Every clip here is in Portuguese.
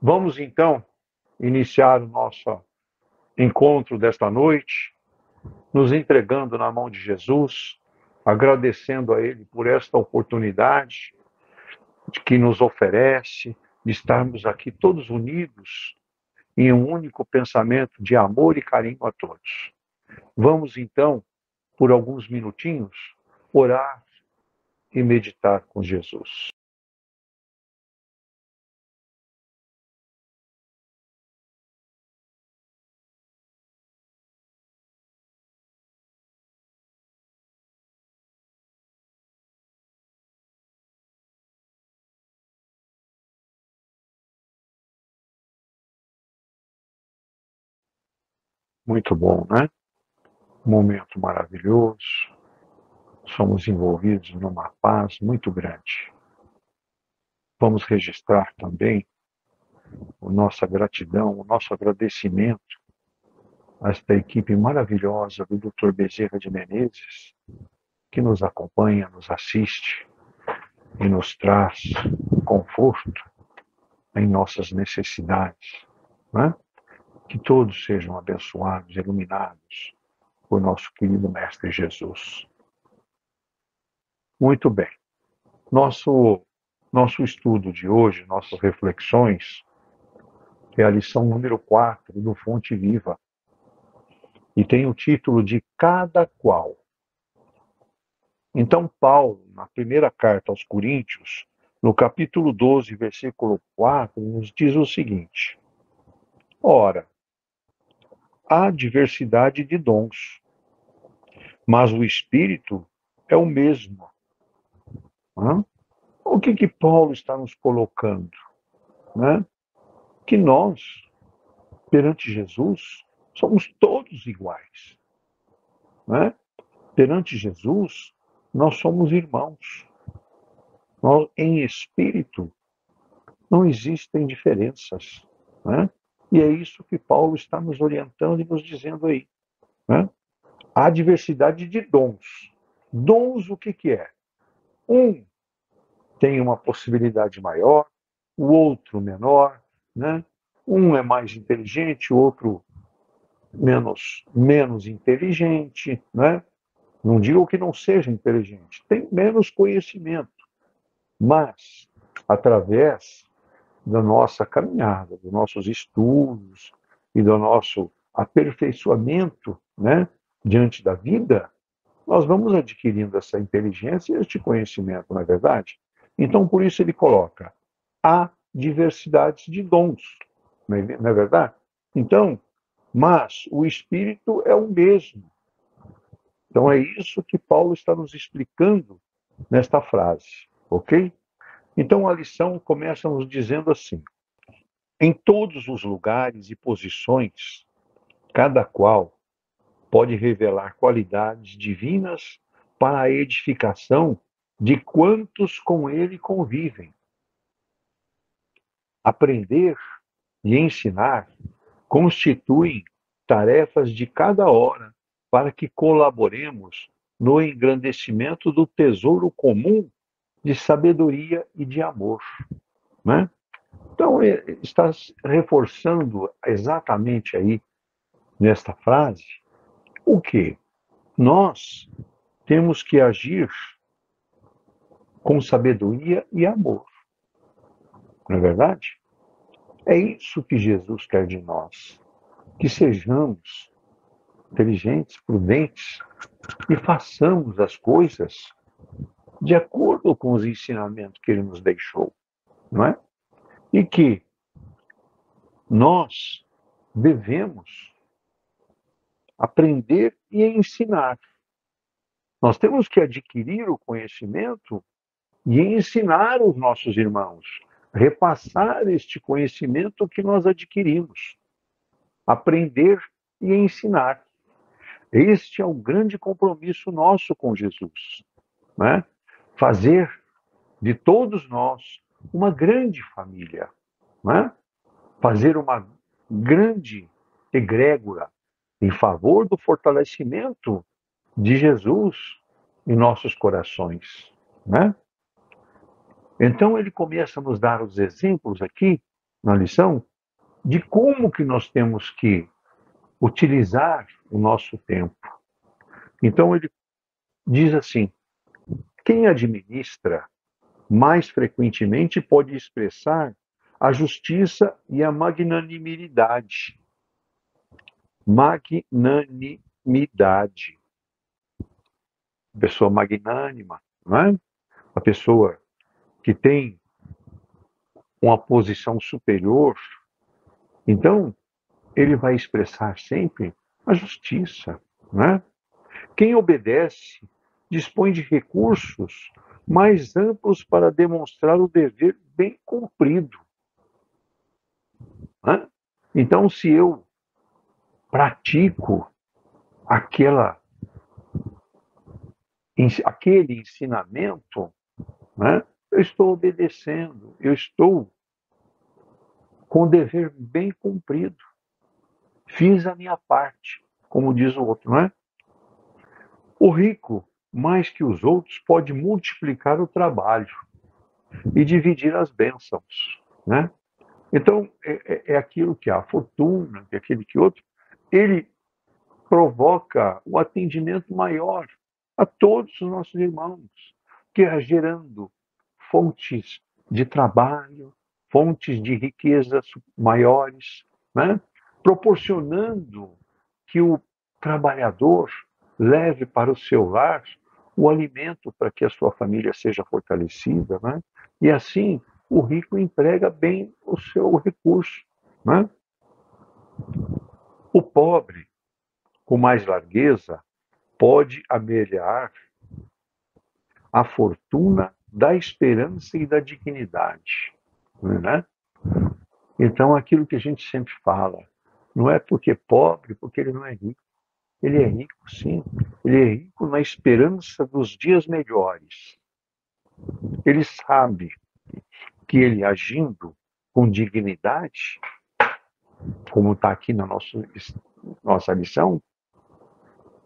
Vamos então iniciar o nosso encontro desta noite, nos entregando na mão de Jesus, agradecendo a Ele por esta oportunidade que nos oferece de estarmos aqui todos unidos em um único pensamento de amor e carinho a todos. Vamos então, por alguns minutinhos, orar e meditar com Jesus. Muito bom, né? Um momento maravilhoso. Somos envolvidos numa paz muito grande. Vamos registrar também a nossa gratidão, o nosso agradecimento a esta equipe maravilhosa do Dr. Bezerra de Menezes, que nos acompanha, nos assiste e nos traz conforto em nossas necessidades, né? Que todos sejam abençoados, iluminados por nosso querido Mestre Jesus. Muito bem. Nosso estudo de hoje, nossas reflexões, é a lição número 4 do Fonte Viva. E tem o título de Cada Qual. Então, Paulo, na primeira carta aos Coríntios, no capítulo 12, versículo 4, nos diz o seguinte: Ora, há diversidade de dons, mas o Espírito é o mesmo. Né? O que Paulo está nos colocando? Né? Que nós, perante Jesus, somos todos iguais. Né? Perante Jesus, nós somos irmãos. Nós, em espírito, não existem diferenças. Né? E é isso que Paulo está nos orientando e nos dizendo aí. Né? Há diversidade de dons. Dons, o que é? Um tem uma possibilidade maior, o outro menor. Né? Um é mais inteligente, o outro menos inteligente. Né? Não digo que não seja inteligente, tem menos conhecimento. Mas, através da nossa caminhada, dos nossos estudos e do nosso aperfeiçoamento, né, diante da vida, nós vamos adquirindo essa inteligência e este conhecimento, não é verdade? Então, por isso ele coloca, há diversidade de dons, não é verdade? Então, mas o Espírito é o mesmo. Então é isso que Paulo está nos explicando nesta frase, ok? Então a lição começa nos dizendo assim: em todos os lugares e posições, cada qual pode revelar qualidades divinas para a edificação de quantos com ele convivem. Aprender e ensinar constituem tarefas de cada hora para que colaboremos no engrandecimento do tesouro comum de sabedoria e de amor. Né? Então, está reforçando exatamente aí, nesta frase, o que? Nós temos que agir com sabedoria e amor. Não é verdade? É isso que Jesus quer de nós. Que sejamos inteligentes, prudentes e façamos as coisas de acordo com os ensinamentos que ele nos deixou. Não é? E que nós devemos aprender e ensinar. Nós temos que adquirir o conhecimento e ensinar os nossos irmãos, repassar este conhecimento que nós adquirimos, aprender e ensinar. Este é o grande compromisso nosso com Jesus, né? Fazer de todos nós uma grande família, né? Fazer uma grande egrégora em favor do fortalecimento de Jesus em nossos corações, né? Então ele começa a nos dar os exemplos aqui, na lição de como que nós temos que utilizar o nosso tempo. Então ele diz assim: quem administra mais frequentemente pode expressar a justiça e a magnanimidade. Magnanimidade. Pessoa magnânima, não é? A pessoa que tem uma posição superior. Então, ele vai expressar sempre a justiça, não é? Quem obedece dispõe de recursos mais amplos para demonstrar o dever bem cumprido. Né? Então, se eu pratico aquele ensinamento, né, eu estou obedecendo, eu estou com o dever bem cumprido. Fiz a minha parte, como diz o outro, não é? O rico, mais que os outros, pode multiplicar o trabalho e dividir as bênçãos, né? Então, é aquilo que a fortuna, que aquele que outro, ele provoca o atendimento maior a todos os nossos irmãos, que é gerando fontes de trabalho, fontes de riquezas maiores, né? Proporcionando que o trabalhador leve para o seu lar o alimento para que a sua família seja fortalecida, né? E assim o rico emprega bem o seu recurso, né? O pobre, com mais largueza, pode amelhar a fortuna da esperança e da dignidade, né? Então, aquilo que a gente sempre fala, não é porque é pobre, porque ele não é rico. Ele é rico, sim. Ele é rico na esperança dos dias melhores. Ele sabe que ele agindo com dignidade, como está aqui na nossa lição,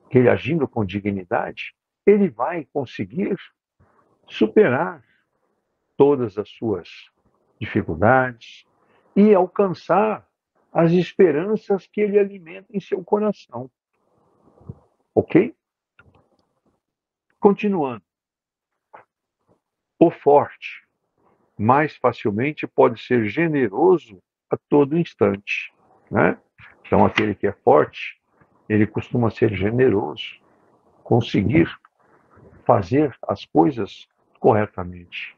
que ele agindo com dignidade, ele vai conseguir superar todas as suas dificuldades e alcançar as esperanças que ele alimenta em seu coração. Ok? Continuando. O forte mais facilmente pode ser generoso a todo instante, né? Então, aquele que é forte, ele costuma ser generoso, conseguir fazer as coisas corretamente.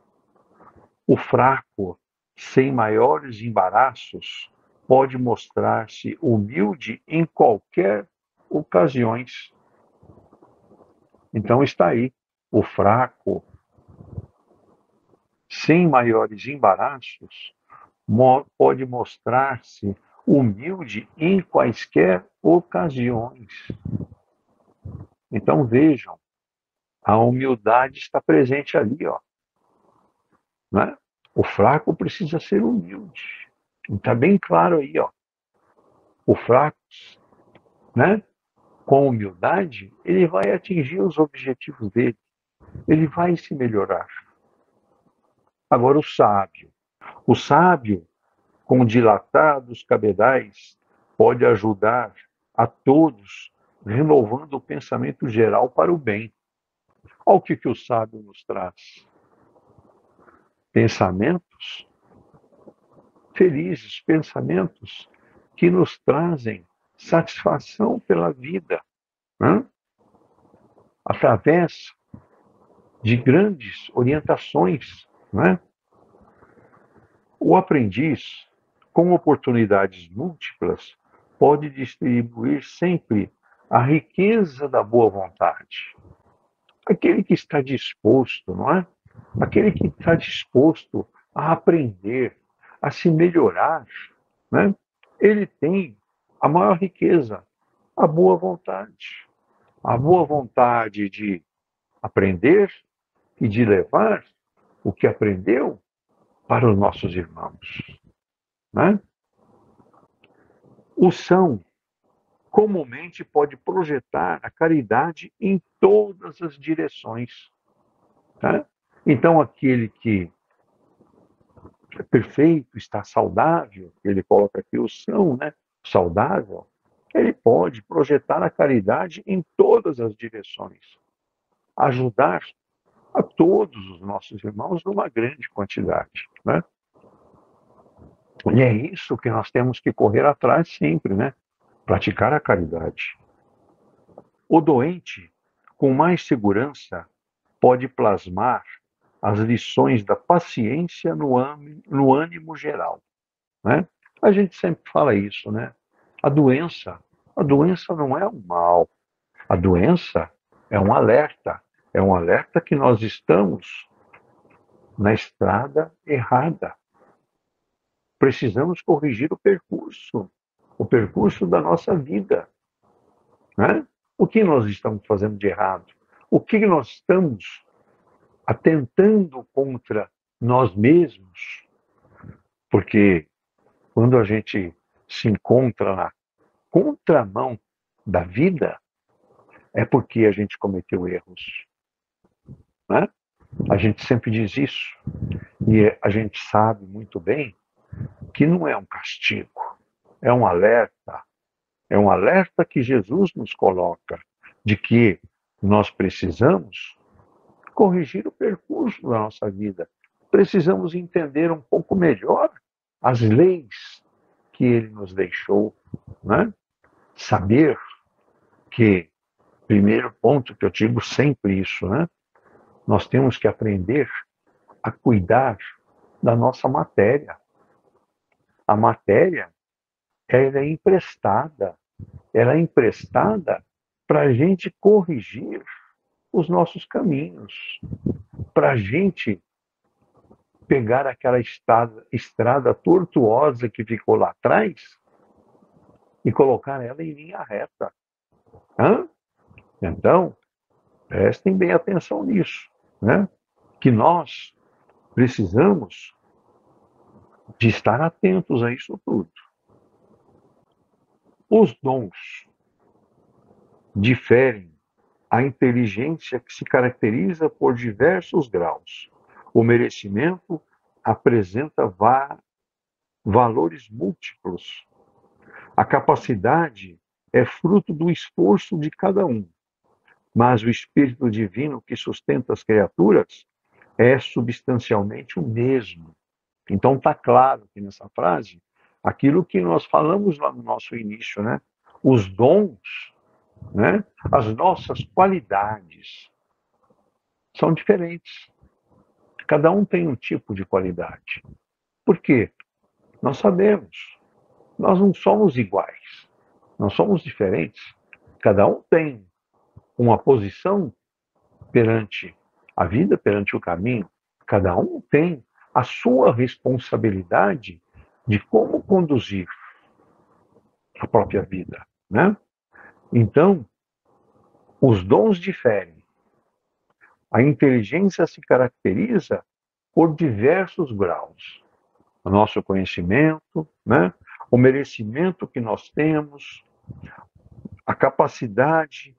O fraco, sem maiores embaraços, pode mostrar-se humilde em qualquer ocasiões. Então está aí, o fraco, sem maiores embaraços, pode mostrar-se humilde em quaisquer ocasiões. Então vejam, a humildade está presente ali, ó, né? O fraco precisa ser humilde. Está bem claro aí, ó. O fraco, né? Com humildade, ele vai atingir os objetivos dele. Ele vai se melhorar. Agora o sábio com dilatados cabedais pode ajudar a todos, renovando o pensamento geral para o bem. Olha o que o sábio nos traz. Pensamentos felizes, pensamentos que nos trazem satisfação pela vida, né? Através de grandes orientações, né? O aprendiz, com oportunidades múltiplas, pode distribuir sempre a riqueza da boa vontade. Aquele que está disposto, não é? Aquele que está disposto a aprender, a se melhorar, né? Ele tem a maior riqueza, a boa vontade. A boa vontade de aprender e de levar o que aprendeu para os nossos irmãos, né? O são comumente pode projetar a caridade em todas as direções, tá? Então aquele que perfeito, está saudável, ele coloca aqui o são, né? Saudável, ele pode projetar a caridade em todas as direções, ajudar a todos os nossos irmãos numa grande quantidade, né? E é isso que nós temos que correr atrás sempre, né? Praticar a caridade. O doente, com mais segurança, pode plasmar as lições da paciência no ânimo geral, né? A gente sempre fala isso, né? A doença não é um mal. A doença é um alerta que nós estamos na estrada errada. Precisamos corrigir o percurso da nossa vida, né? O que nós estamos fazendo de errado? O que nós estamos atentando contra nós mesmos? Porque quando a gente se encontra na contramão da vida, é porque a gente cometeu erros, né? A gente sempre diz isso e a gente sabe muito bem que não é um castigo, é um alerta. É um alerta que Jesus nos coloca de que nós precisamos corrigir o percurso da nossa vida. Precisamos entender um pouco melhor as leis que ele nos deixou, né? Saber que, primeiro ponto que eu digo sempre isso, né? Nós temos que aprender a cuidar da nossa matéria. A matéria, ela é emprestada para a gente corrigir os nossos caminhos, para a gente pegar aquela estrada tortuosa que ficou lá atrás e colocar ela em linha reta. Hã? Então, prestem bem atenção nisso, né? Que nós precisamos de estar atentos a isso tudo. Os dons diferem a inteligência que se caracteriza por diversos graus. O merecimento apresenta valores múltiplos. A capacidade é fruto do esforço de cada um, mas o Espírito Divino que sustenta as criaturas é substancialmente o mesmo. Então está claro que nessa frase, aquilo que nós falamos lá no nosso início, né? Os dons, né? As nossas qualidades são diferentes. Cada um tem um tipo de qualidade. Por quê? Nós sabemos, nós não somos iguais, nós somos diferentes. Cada um tem uma posição perante a vida, perante o caminho. Cada um tem a sua responsabilidade de como conduzir a própria vida, né? Então, os dons diferem. A inteligência se caracteriza por diversos graus. O nosso conhecimento, né? O merecimento que nós temos, a capacidade,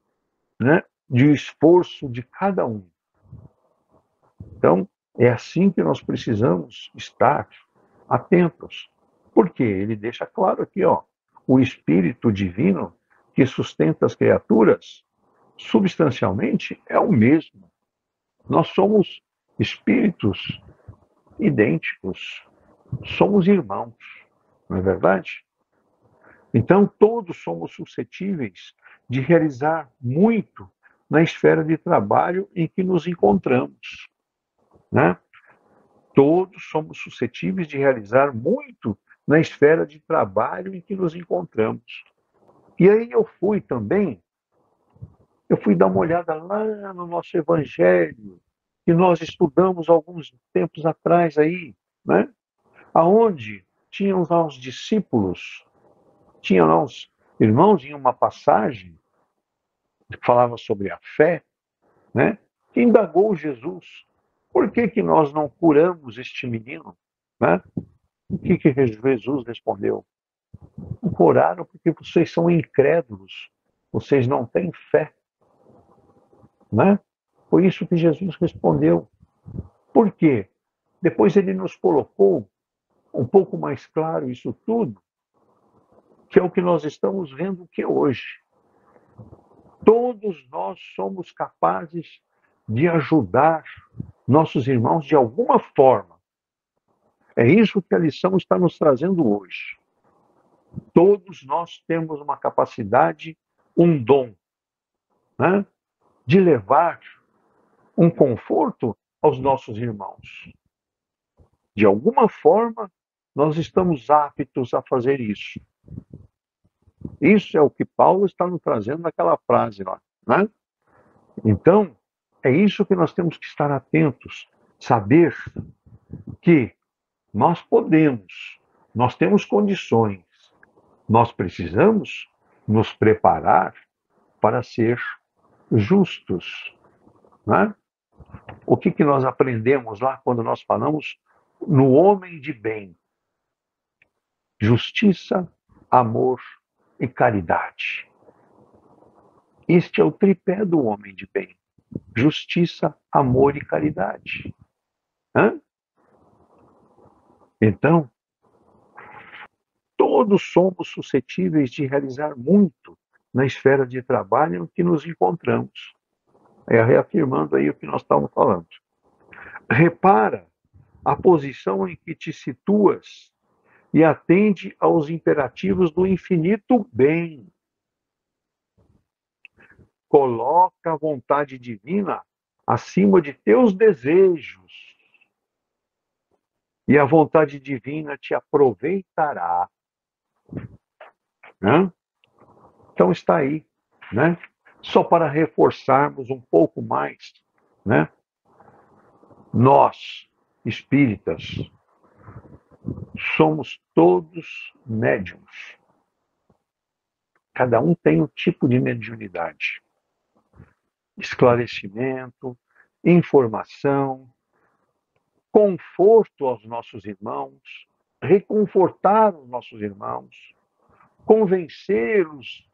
né? De esforço de cada um. Então, é assim que nós precisamos estar atentos. Porque ele deixa claro aqui, ó, o Espírito Divino que sustenta as criaturas, substancialmente é o mesmo. Nós somos espíritos idênticos, somos irmãos, não é verdade? Então, todos somos suscetíveis de realizar muito na esfera de trabalho em que nos encontramos, né? Todos somos suscetíveis de realizar muito na esfera de trabalho em que nos encontramos. E aí eu fui dar uma olhada lá no nosso Evangelho, que nós estudamos alguns tempos atrás aí, né? Aonde tinham lá os discípulos, tinham lá os irmãos em uma passagem que falava sobre a fé, né? Que indagou Jesus, por que que nós não curamos este menino, né? O que que Jesus respondeu? Não curaram porque vocês são incrédulos, vocês não têm fé, né? Foi isso que Jesus respondeu. Por quê? Depois ele nos colocou um pouco mais claro isso tudo, que é o que nós estamos vendo que hoje. Todos nós somos capazes de ajudar nossos irmãos de alguma forma. É isso que a lição está nos trazendo hoje. Todos nós temos uma capacidade, um dom, né, de levar um conforto aos nossos irmãos. De alguma forma, nós estamos aptos a fazer isso. Isso é o que Paulo está nos trazendo naquela frase lá, né? Então, é isso que nós temos que estar atentos, saber que nós podemos, nós temos condições, nós precisamos nos preparar para ser justos, né? O que nós aprendemos lá quando nós falamos no homem de bem? Justiça, amor e caridade. Este é o tripé do homem de bem. Justiça, amor e caridade. Hã? Então, todos somos suscetíveis de realizar muito na esfera de trabalho em que nos encontramos. Reafirmando aí o que nós estávamos falando. Repara a posição em que te situas e atende aos imperativos do infinito bem. Coloca a vontade divina acima de teus desejos. E a vontade divina te aproveitará. Né? Então está aí, né? Só para reforçarmos um pouco mais, né? Nós, espíritas, somos todos médiums. Cada um tem um tipo de mediunidade. Esclarecimento, informação, conforto aos nossos irmãos, reconfortar os nossos irmãos, convencê-los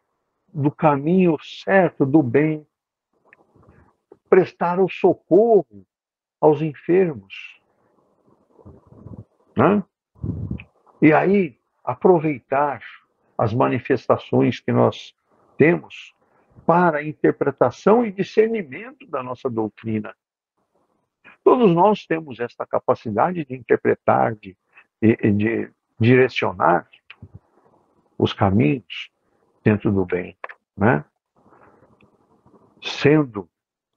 do caminho certo, do bem, prestar o socorro aos enfermos. Né? E aí, aproveitar as manifestações que nós temos para a interpretação e discernimento da nossa doutrina. Todos nós temos esta capacidade de interpretar, de direcionar os caminhos dentro do bem, né? Sendo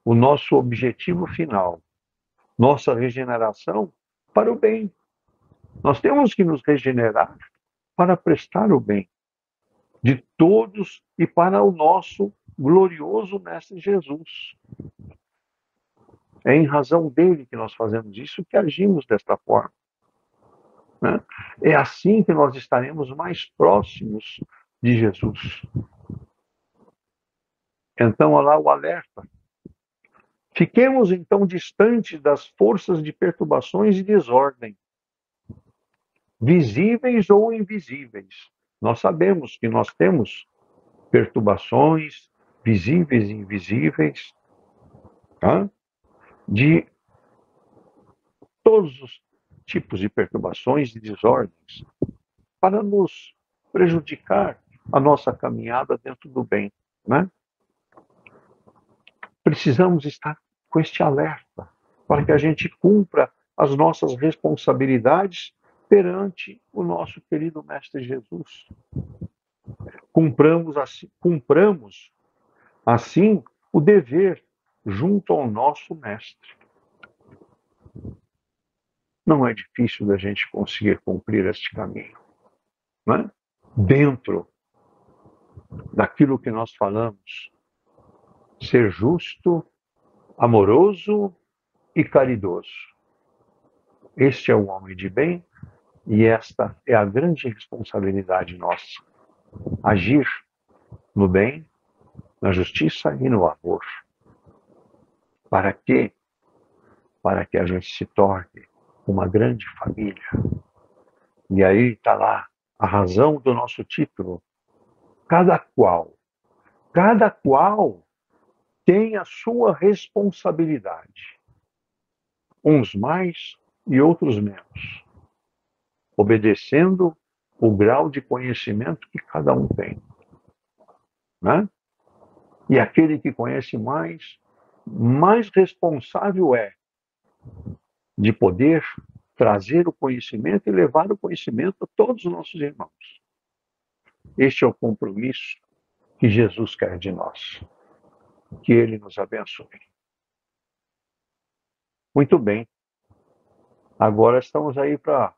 o nosso objetivo final, nossa regeneração para o bem. Nós temos que nos regenerar para prestar o bem de todos e para o nosso glorioso Mestre Jesus. É em razão dele que nós fazemos isso, que agimos desta forma. Né? É assim que nós estaremos mais próximos de Jesus. Então, olha lá o alerta. Fiquemos, então, distantes das forças de perturbações e desordem, visíveis ou invisíveis. Nós sabemos que nós temos perturbações visíveis e invisíveis, tá? De todos os tipos de perturbações e desordens, para nos prejudicar a nossa caminhada dentro do bem, né? Precisamos estar com este alerta para que a gente cumpra as nossas responsabilidades perante o nosso querido Mestre Jesus. Cumpramos assim o dever junto ao nosso Mestre. Não é difícil da gente conseguir cumprir este caminho, né? Dentro daquilo que nós falamos, ser justo, amoroso e caridoso. Este é o homem de bem e esta é a grande responsabilidade nossa. Agir no bem, na justiça e no amor. Para quê? Para que a gente se torne uma grande família. E aí está lá a razão do nosso título. Cada qual tem a sua responsabilidade. Uns mais e outros menos. obedecendo o grau de conhecimento que cada um tem, né? E aquele que conhece mais, mais responsável é de poder trazer o conhecimento e levar o conhecimento a todos os nossos irmãos. Este é o compromisso que Jesus quer de nós. Que Ele nos abençoe. Muito bem. Agora estamos aí para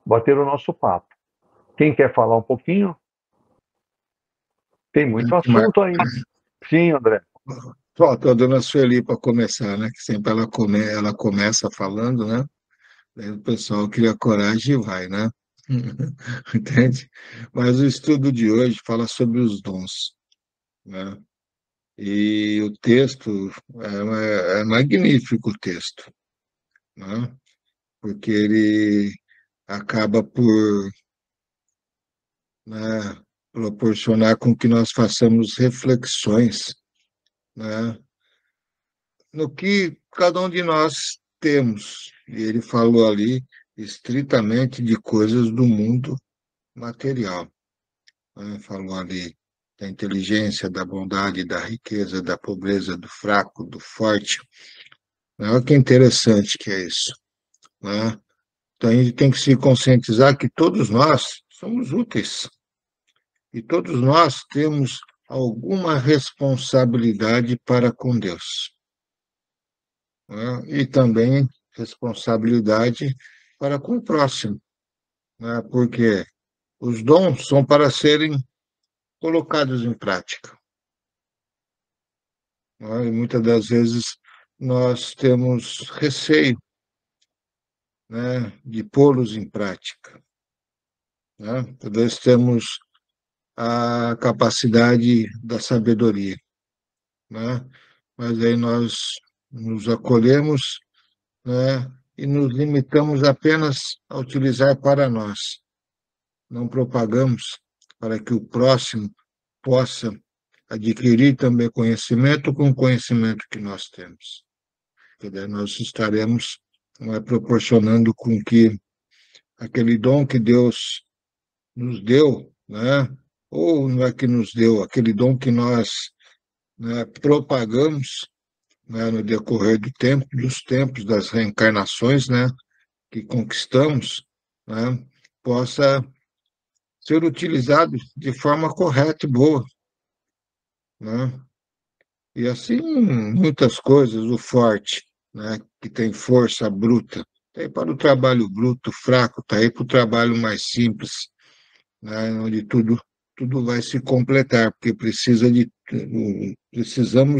bater o nosso papo. Quem quer falar um pouquinho? Tem muito assunto aí. Sim, André. Falta a dona Sueli para começar, né? Que sempre ela começa falando, né? Daí o pessoal cria coragem e vai, né? Entende? Mas o estudo de hoje fala sobre os dons, né? E o texto é magnífico o texto, né? Porque ele acaba por, né, proporcionar com que nós façamos reflexões, né, no que cada um de nós temos. E ele falou ali estritamente de coisas do mundo material, né? Falou ali da inteligência, da bondade, da riqueza, da pobreza, do fraco, do forte. Olha que interessante que é isso, né? Então a gente tem que se conscientizar que todos nós somos úteis e todos nós temos alguma responsabilidade para com Deus, né? E também responsabilidade para com o próximo, né? Porque os dons são para serem colocados em prática, né? E muitas das vezes nós temos receio, né, de pô-los em prática, né? Talvez temos a capacidade da sabedoria, né? Mas aí nós nos acolhemos, né, e nos limitamos apenas a utilizar para nós. Não propagamos para que o próximo possa adquirir também conhecimento com o conhecimento que nós temos. Porque daí nós estaremos, proporcionando com que aquele dom que Deus nos deu, né, ou não é que nos deu, aquele dom que nós, né, propagamos, né, no decorrer do tempo, dos tempos, das reencarnações, né, que conquistamos, né, possa ser utilizado de forma correta e boa, né? E assim muitas coisas, o forte, né, que tem força bruta, tem para o trabalho bruto, o fraco está aí para o trabalho mais simples, né, onde tudo vai se completar, porque precisamos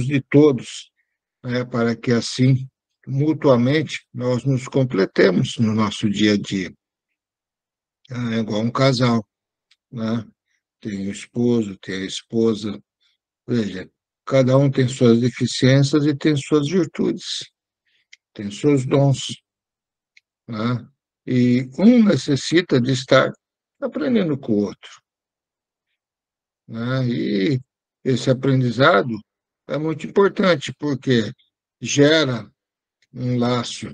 de todos, né, para que assim mutuamente nós nos completemos no nosso dia a dia. É igual um casal, né? Tem o esposo, tem a esposa. Veja, cada um tem suas deficiências e tem suas virtudes, tem seus dons, né? E um necessita de estar aprendendo com o outro, né? E esse aprendizado é muito importante porque gera um laço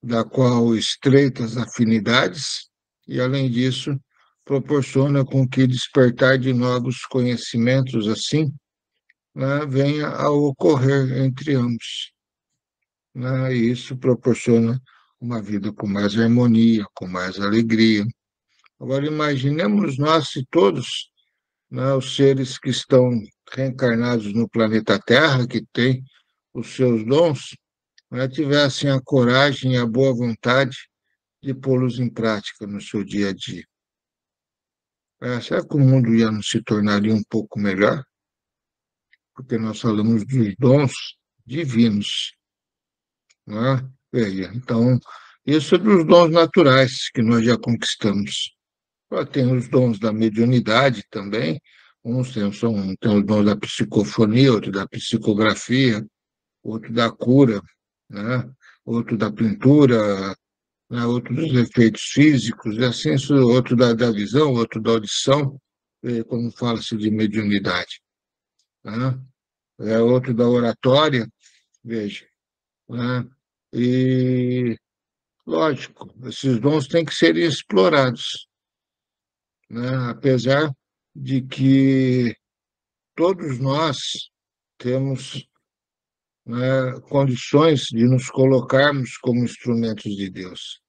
da qual estreita as afinidades e, além disso, proporciona com que despertar de novos conhecimentos assim, né, venha a ocorrer entre ambos, né? E isso proporciona uma vida com mais harmonia, com mais alegria. Agora, imaginemos nós se todos, né, os seres que estão reencarnados no planeta Terra, que têm os seus dons, né, tivessem a coragem e a boa vontade de pô-los em prática no seu dia a dia. Será que o mundo ia não se tornaria um pouco melhor? Porque nós falamos dos dons divinos, né? Veja, então, isso é dos dons naturais que nós já conquistamos. Tem os dons da mediunidade também, tem os dons da psicofonia, outro da psicografia, outro da cura, né? Outro da pintura, né? Outro dos efeitos físicos, e assim, outro da visão, outro da audição, como fala-se de mediunidade, né? Outro da oratória, veja, né? E Lógico, esses dons têm que ser explorados, né? Apesar de que todos nós temos, né, condições de nos colocarmos como instrumentos de Deus,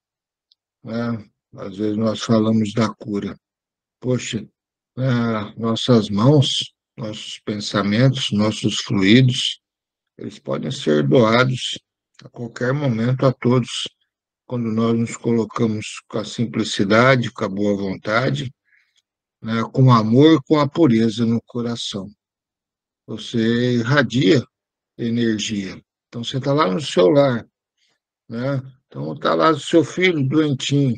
né? Às vezes nós falamos da cura. Poxa, nossas mãos, nossos pensamentos, nossos fluidos, eles podem ser doados a qualquer momento a todos, quando nós nos colocamos com a simplicidade, com a boa vontade, né, com o amor, com a pureza no coração. Você irradia energia. Então, você está lá no seu lar, né? Então, está lá o seu filho doentinho,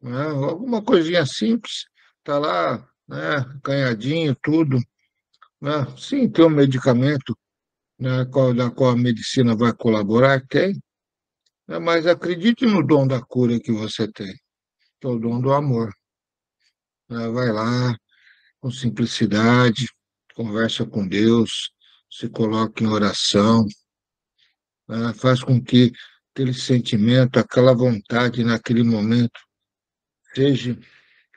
né? Alguma coisinha simples, está lá, né? Ganhadinho, tudo, né? Sim, tem um medicamento, né? Da qual a medicina vai colaborar, tem, né? Mas acredite no dom da cura que você tem, que é o dom do amor, né? Vai lá com simplicidade, conversa com Deus, se coloca em oração, né? Faz com que aquele sentimento, aquela vontade naquele momento seja,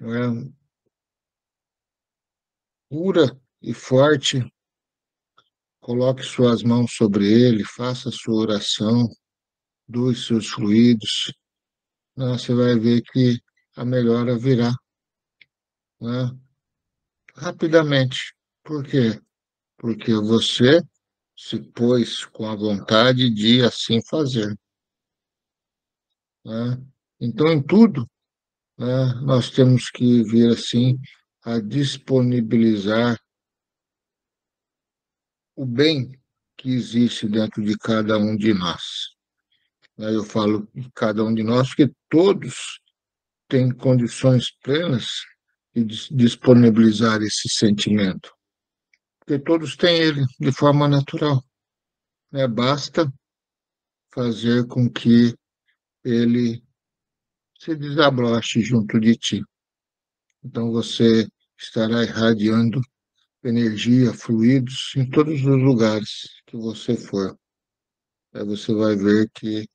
né, pura e forte. Coloque suas mãos sobre ele, faça sua oração, doe seus fluidos, né? Você vai ver que a melhora virá, né, rapidamente. Por quê? Porque você se pôs com a vontade de assim fazer, né? Então, em tudo, né, nós temos que vir assim a disponibilizar o bem que existe dentro de cada um de nós, né? Eu falo de cada um de nós porque todos têm condições plenas de disponibilizar esse sentimento, porque todos têm ele de forma natural, né? Basta fazer com que ele se desabroche junto de ti. Então você estará irradiando energia, fluidos em todos os lugares que você for. Aí você vai ver que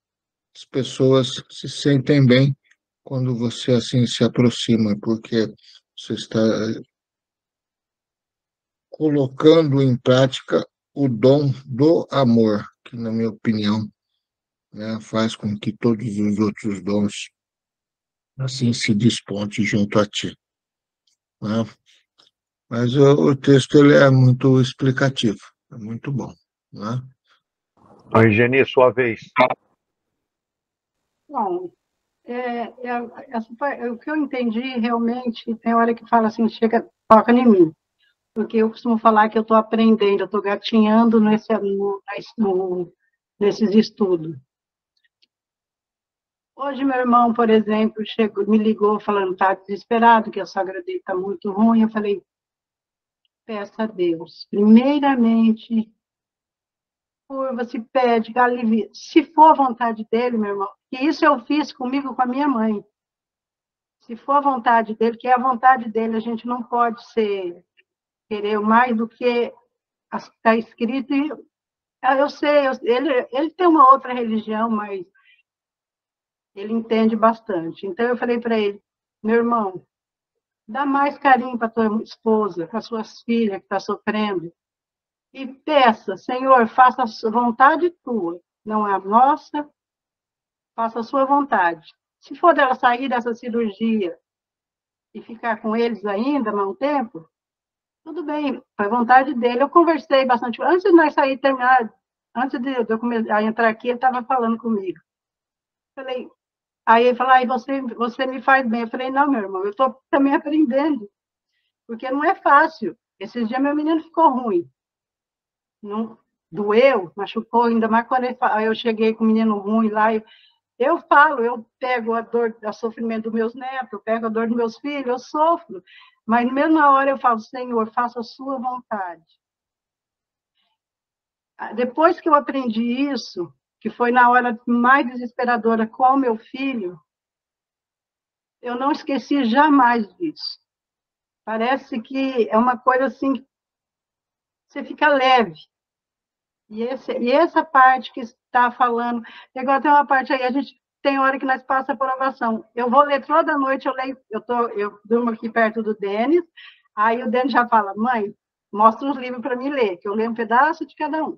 as pessoas se sentem bem quando você assim se aproxima, porque você está colocando em prática o dom do amor, que, na minha opinião, né, faz com que todos os outros dons assim se desponte junto a ti, né? Mas o texto ele é muito explicativo, é muito bom, né? Aí, Geni, sua vez. Bom, o que eu entendi realmente, tem hora que fala assim, chega, toca em mim. Porque eu costumo falar que eu estou aprendendo, eu estou gatinhando nesses estudos. Hoje, meu irmão, por exemplo, me ligou falando que está desesperado, que a sogra dele está muito ruim. Eu falei, peça a Deus. Primeiramente, curva, se pede, alivia. Se for a vontade dele, meu irmão, que isso eu fiz comigo, com a minha mãe. Se for a vontade dele, que é a vontade dele, a gente não pode querer mais do que está escrito. Eu sei, ele tem uma outra religião, mas ele entende bastante. Então, eu falei para ele, meu irmão, dá mais carinho para tua esposa, para suas filhas que estão sofrendo, e peça, Senhor, faça a vontade tua, não é a nossa, faça a sua vontade. Se for dela sair dessa cirurgia e ficar com eles ainda mais um tempo, tudo bem, foi vontade dele. Eu conversei bastante. Antes de nós sair, terminar, antes de eu começar a entrar aqui, ele estava falando comigo. Falei, aí ele falou, você me faz bem. Eu falei, não, meu irmão, eu estou também aprendendo, porque não é fácil. Esses dias meu menino ficou ruim. Não, doeu, machucou, ainda mais quando eu cheguei com o menino ruim lá. Eu falo, eu pego a dor, o sofrimento dos meus netos, eu pego a dor dos meus filhos, eu sofro. Mas mesmo na hora eu falo, Senhor, faça a sua vontade. Depois que eu aprendi isso, que foi na hora mais desesperadora com o meu filho, eu não esqueci jamais disso. Parece que é uma coisa assim, você fica leve. E essa parte que está falando, agora tem uma parte aí, a gente tem hora que nós passamos por aprovação. Eu vou ler toda noite, eu leio, eu durmo aqui perto do Denis, aí o Denis já fala, mãe, mostra uns livros para mim ler, que eu leio um pedaço de cada um.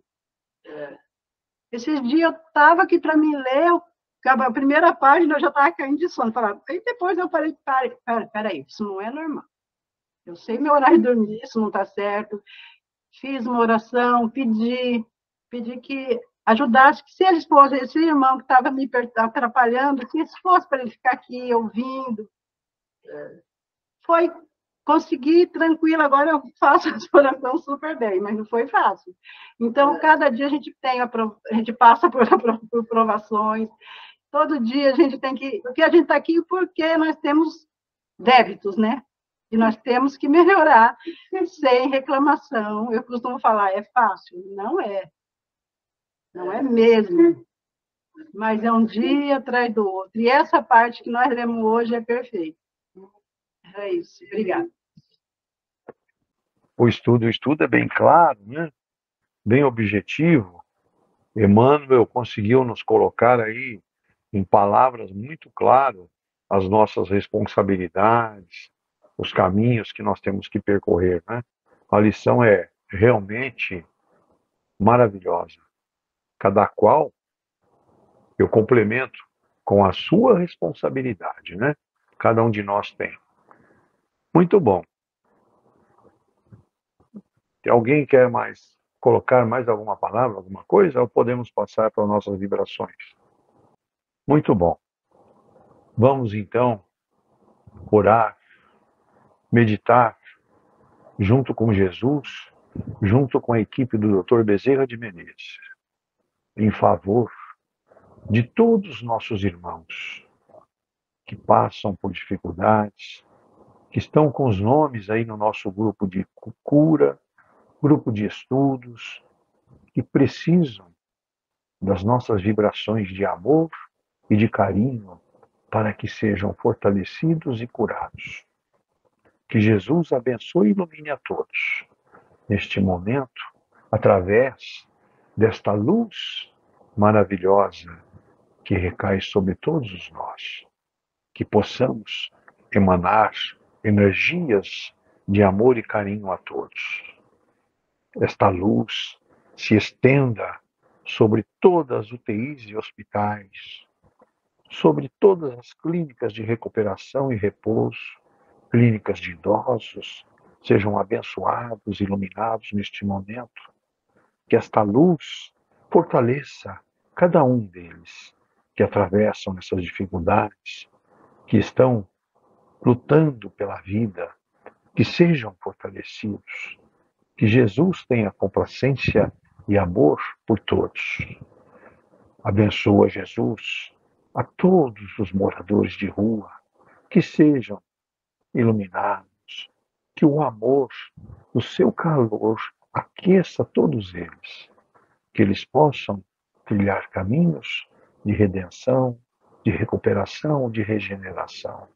Esses dias eu estava aqui para me ler, a primeira página eu já estava caindo de sono. Falava, aí depois eu falei, peraí, isso não é normal. Eu sei meu horário de dormir, isso não está certo. Fiz uma oração, pedi que ajudasse, que se eles fossem, esse irmão que estava me atrapalhando, que se fosse para ele ficar aqui ouvindo. Foi conseguir tranquilo, agora eu faço a oração super bem, mas não foi fácil. Então, cada dia a gente passa por provações, todo dia a gente tem que... Porque a gente está aqui porque nós temos débitos, né? E nós temos que melhorar sem reclamação. Eu costumo falar, é fácil? Não é. Não é mesmo. Mas é um dia atrás do outro. E essa parte que nós lemos hoje é perfeita. É isso. Obrigada. O estudo é bem claro, né? Bem objetivo. Emmanuel conseguiu nos colocar aí em palavras muito claras as nossas responsabilidades, os caminhos que nós temos que percorrer, né? A lição é realmente maravilhosa. Cada qual eu complemento com a sua responsabilidade, né? Cada um de nós tem. Muito bom. Se alguém quer colocar mais alguma palavra, alguma coisa, ou podemos passar para nossas vibrações? Muito bom. Vamos então orar, meditar junto com Jesus, junto com a equipe do Dr. Bezerra de Menezes, em favor de todos os nossos irmãos que passam por dificuldades, que estão com os nomes aí no nosso grupo de cura, grupo de estudos, que precisam das nossas vibrações de amor e de carinho para que sejam fortalecidos e curados. Que Jesus abençoe e ilumine a todos neste momento, através desta luz maravilhosa que recai sobre todos nós. Que possamos emanar energias de amor e carinho a todos. Esta luz se estenda sobre todas as UTIs e hospitais, sobre todas as clínicas de recuperação e repouso, clínicas de idosos, sejam abençoados, iluminados neste momento. Que esta luz fortaleça cada um deles que atravessam essas dificuldades, que estão lutando pela vida, que sejam fortalecidos. Que Jesus tenha complacência e amor por todos. Abençoa, Jesus, a todos os moradores de rua, que sejam iluminados, que o amor, o seu calor, aqueça todos eles, que eles possam trilhar caminhos de redenção, de recuperação, de regeneração,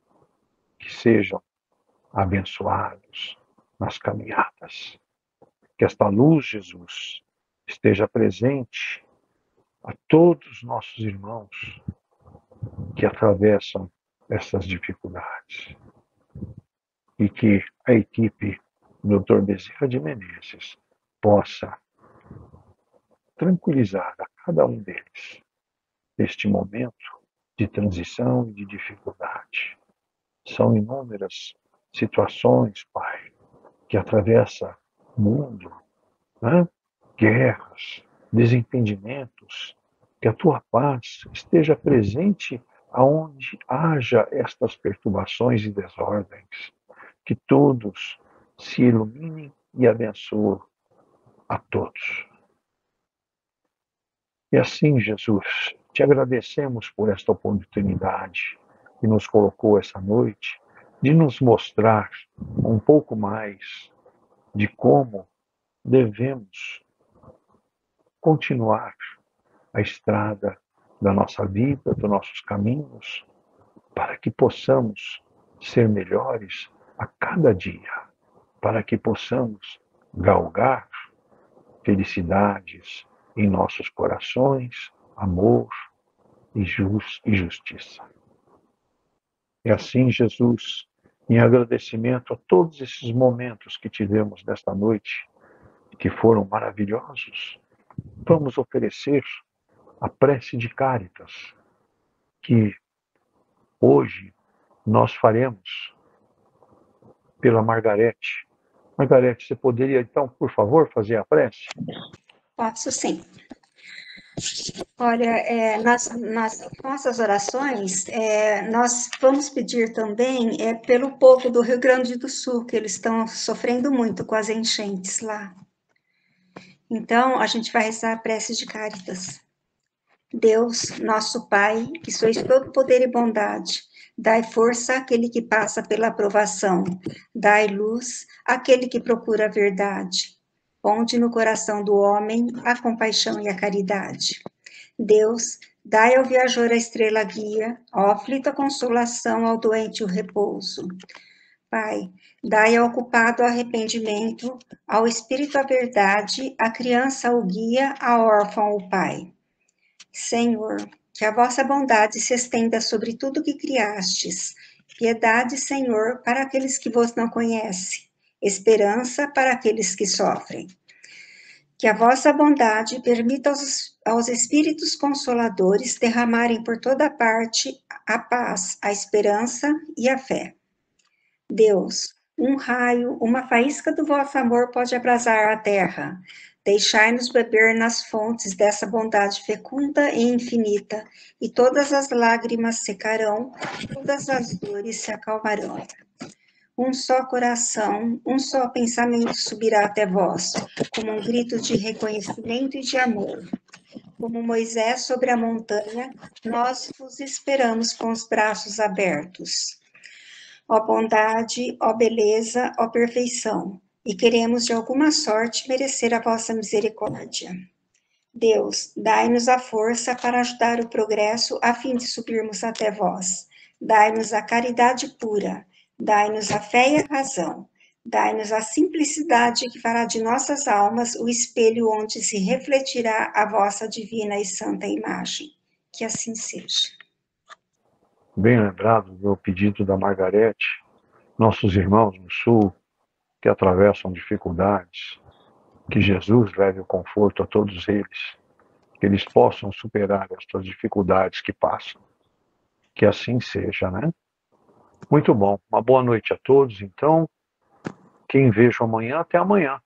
que sejam abençoados nas caminhadas. Que esta luz, Jesus, esteja presente a todos os nossos irmãos que atravessam essas dificuldades. E que a equipe do Dr. Bezerra de Menezes possa tranquilizar a cada um deles neste momento de transição e de dificuldade. São inúmeras situações, Pai, que atravessa o mundo, né? Guerras, desentendimentos, que a tua paz esteja presente aonde haja estas perturbações e desordens, que todos se iluminem e abençoem a todos. E assim, Jesus, te agradecemos por esta oportunidade que nos colocou essa noite, de nos mostrar um pouco mais de como devemos continuar a estrada da nossa vida, dos nossos caminhos, para que possamos ser melhores a cada dia, para que possamos galgar felicidades em nossos corações, amor, e justiça. E assim, Jesus, em agradecimento a todos esses momentos que tivemos nesta noite, que foram maravilhosos, vamos oferecer a prece de Cáritas, que hoje nós faremos pela Margarete. Margarete, você poderia, então, por favor, fazer a prece? Posso sim. Olha, nas nossas orações, nós vamos pedir também pelo povo do Rio Grande do Sul, que eles estão sofrendo muito com as enchentes lá. Então, a gente vai rezar a prece de Cáritas. Deus, nosso Pai, que sois todo poder e bondade, dai força àquele que passa pela provação, dai luz àquele que procura a verdade. Ponde no coração do homem a compaixão e a caridade. Deus, dai ao viajor a estrela guia, ao aflito a consolação, ao doente o repouso. Pai, dai ao culpado o arrependimento, ao espírito a verdade, à criança o guia, ao órfão o pai. Senhor, que a vossa bondade se estenda sobre tudo que criastes. Piedade, Senhor, para aqueles que vos não conhecem. Esperança para aqueles que sofrem. Que a vossa bondade permita aos Espíritos Consoladores derramarem por toda parte a paz, a esperança e a fé. Deus, um raio, uma faísca do vosso amor pode abrasar a terra. Deixai-nos beber nas fontes dessa bondade fecunda e infinita, e todas as lágrimas secarão, todas as dores se acalmarão. Um só coração, um só pensamento subirá até vós, como um grito de reconhecimento e de amor. Como Moisés sobre a montanha, nós vos esperamos com os braços abertos. Ó bondade, ó beleza, ó perfeição, e queremos de alguma sorte merecer a vossa misericórdia. Deus, dai-nos a força para ajudar o progresso a fim de subirmos até vós. Dai-nos a caridade pura, dai-nos a fé e a razão, dai-nos a simplicidade que fará de nossas almas o espelho onde se refletirá a vossa divina e santa imagem. Que assim seja. Bem lembrado do pedido da Margarete, nossos irmãos no Sul que atravessam dificuldades, que Jesus leve o conforto a todos eles, que eles possam superar estas dificuldades que passam. Que assim seja, né? Muito bom. Uma boa noite a todos, então. Quem vejo amanhã, até amanhã.